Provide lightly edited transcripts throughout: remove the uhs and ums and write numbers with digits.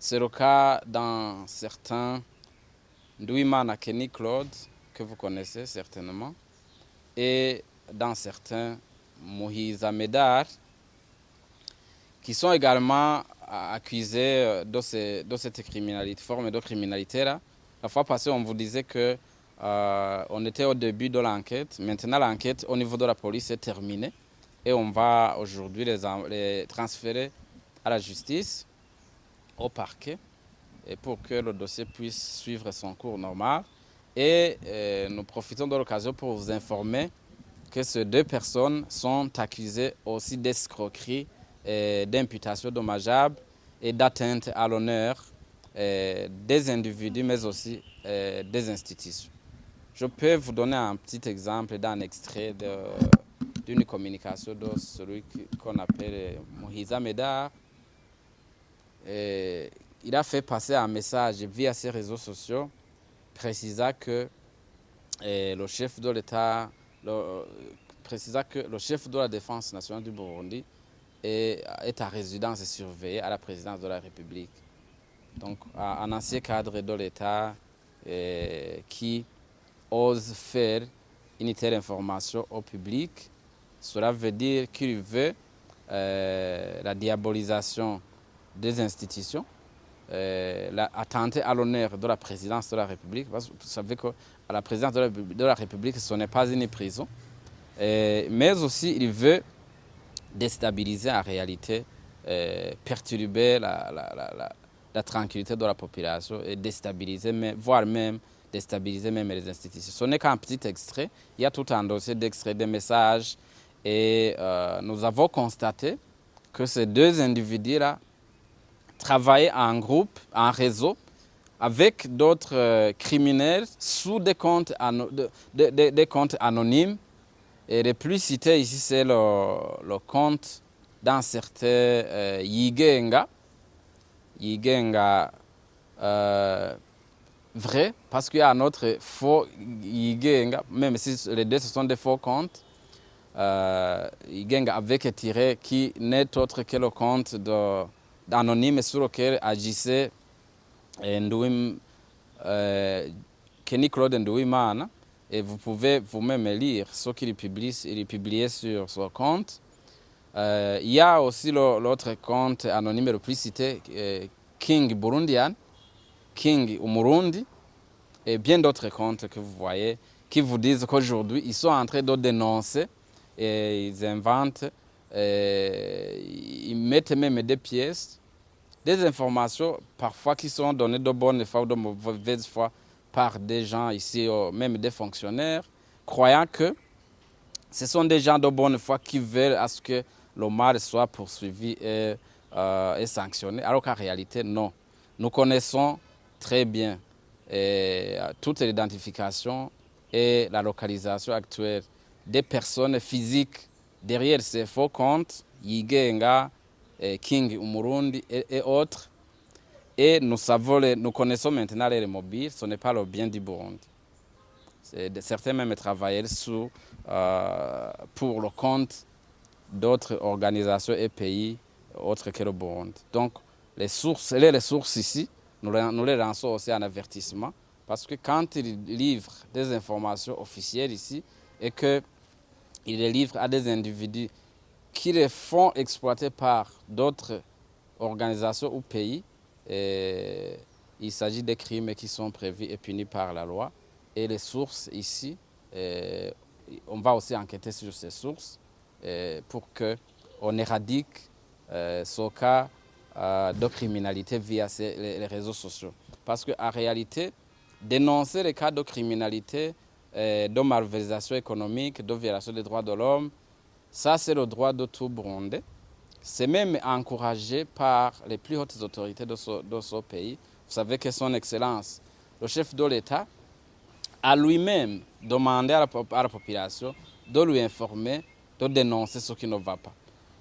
C'est le cas dans certains Ndouimana Kenny Claude, que vous connaissez certainement, et dans certains Mohiza Medar, qui sont également accusés de cette criminalité, forme de criminalité-là. La fois passée, on vous disait que on était au début de l'enquête. Maintenant, l'enquête au niveau de la police est terminée et on va aujourd'hui les transférer à la justice, au parquet, et pour que le dossier puisse suivre son cours normal. Et nous profitons de l'occasion pour vous informer que ces deux personnes sont accusées aussi d'escroquerie, d'imputation dommageable et d'atteinte à l'honneur des individus, mais aussi des institutions. Je peux vous donner un petit exemple d'un extrait d'une communication de celui qu'on appelle Mohiza Medar. Il a fait passer un message via ses réseaux sociaux précisant que le chef de l'État, précisant que le chef de la défense nationale du Burundi est à résidence surveillée à la présidence de la République. Donc, un ancien cadre de l'État qui ose faire une telle information au public, cela veut dire qu'il veut la diabolisation des institutions, attenter à l'honneur de la présidence de la République, parce que vous savez que à la présidence de la République, ce n'est pas une prison, mais aussi il veut déstabiliser en réalité, perturber la tranquillité de la population et déstabiliser, voire même déstabiliser même les institutions. Ce n'est qu'un petit extrait, il y a tout un dossier d'extrait de messages et nous avons constaté que ces deux individus-là travaillaient en groupe, en réseau, avec d'autres criminels sous des comptes, des comptes anonymes. Et le plus cité ici, c'est le compte d'un certain Yigenga. Yigenga vrai, parce qu'il y a un autre faux Yigenga, même si les deux ce sont des faux comptes. Yigenga avec tiré qui n'est autre que le compte d'anonyme sur lequel agissait Kenny Claude Ndouimana. Et vous pouvez vous-même lire ce qu'il publiait sur son compte. Il y a aussi l'autre compte anonyme le plus cité, King Burundian, King Umurundi, et bien d'autres comptes que vous voyez qui vous disent qu'aujourd'hui, ils sont en train de dénoncer et ils inventent, ils mettent même des pièces, des informations parfois qui sont données de bonne foi ou de mauvaise foi par des gens ici, même des fonctionnaires, croyant que ce sont des gens de bonne foi qui veulent à ce que le mal soit poursuivi et sanctionné, alors qu'en réalité, non. Nous connaissons très bien toute l'identification et la localisation actuelle des personnes physiques derrière ces faux comptes, Yigenga, King Umurundi et autres. Et nous connaissons maintenant les mobiles, ce n'est pas le bien du Burundi. Certains même travaillent pour le compte d'autres organisations et pays autres que le Burundi. Donc, les sources ici, nous les lançons aussi en avertissement, parce que quand ils livrent des informations officielles ici, et qu'ils les livrent à des individus qui les font exploiter par d'autres organisations ou pays, il s'agit des crimes qui sont prévus et punis par la loi. Et les sources ici, on va aussi enquêter sur ces sources pour qu'on éradique ce cas de criminalité via les réseaux sociaux. Parce qu'en réalité, dénoncer les cas de criminalité, de malversation économique, de violation des droits de l'homme, ça c'est le droit de tout Burundais. C'est même encouragé par les plus hautes autorités de ce pays. Vous savez que son Excellence, le chef de l'État, a lui-même demandé à la population de lui informer, de dénoncer ce qui ne va pas.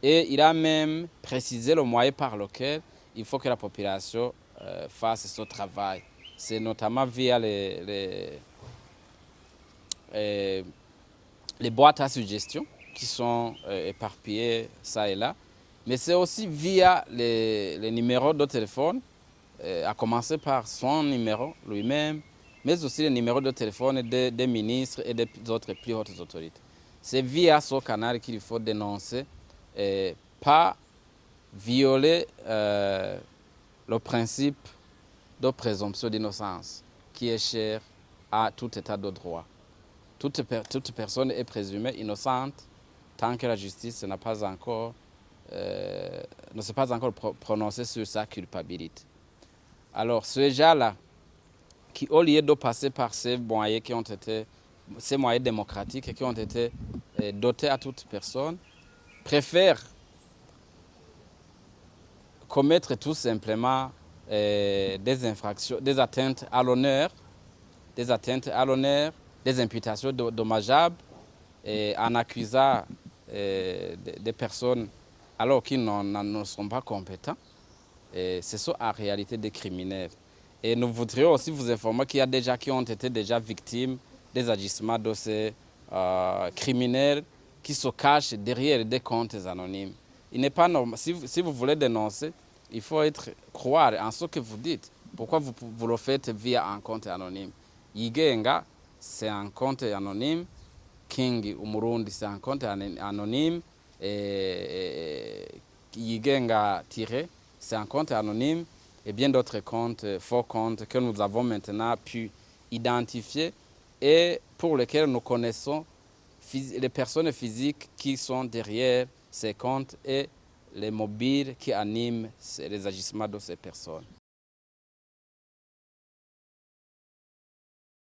Et il a même précisé le moyen par lequel il faut que la population fasse ce travail. C'est notamment via les boîtes à suggestions qui sont éparpillées ça et là. Mais c'est aussi via les numéros de téléphone à commencer par son numéro lui-même, mais aussi le numéro de téléphone des ministres et des autres plus hautes autorités. C'est via ce canal qu'il faut dénoncer, pas violer le principe de présomption d'innocence qui est cher à tout état de droit. Toute personne est présumée innocente tant que la justice n'a pas encore, ne s'est pas encore prononcée sur sa culpabilité. Alors, ces gens-là, qui au lieu de passer par ces moyens démocratiques qui ont été dotés à toute personne, préfèrent commettre tout simplement des infractions, des atteintes à l'honneur, des imputations dommageables en accusant des personnes alors qu'ils ne sont pas compétents. Ce sont en réalité des criminels. Et nous voudrions aussi vous informer qu'il y a des gens qui ont été déjà victimes des agissements de ces criminels qui se cachent derrière des comptes anonymes. Il n'est pas normal. Si vous voulez dénoncer, il faut croire en ce que vous dites. Pourquoi vous le faites via un compte anonyme? Yigenga, c'est un compte anonyme. King Umurundi, c'est un compte anonyme. Yigenga Tiré, c'est un compte anonyme. Et bien d'autres comptes, faux comptes que nous avons maintenant pu identifier et pour lesquels nous connaissons les personnes physiques qui sont derrière ces comptes et les mobiles qui animent les agissements de ces personnes.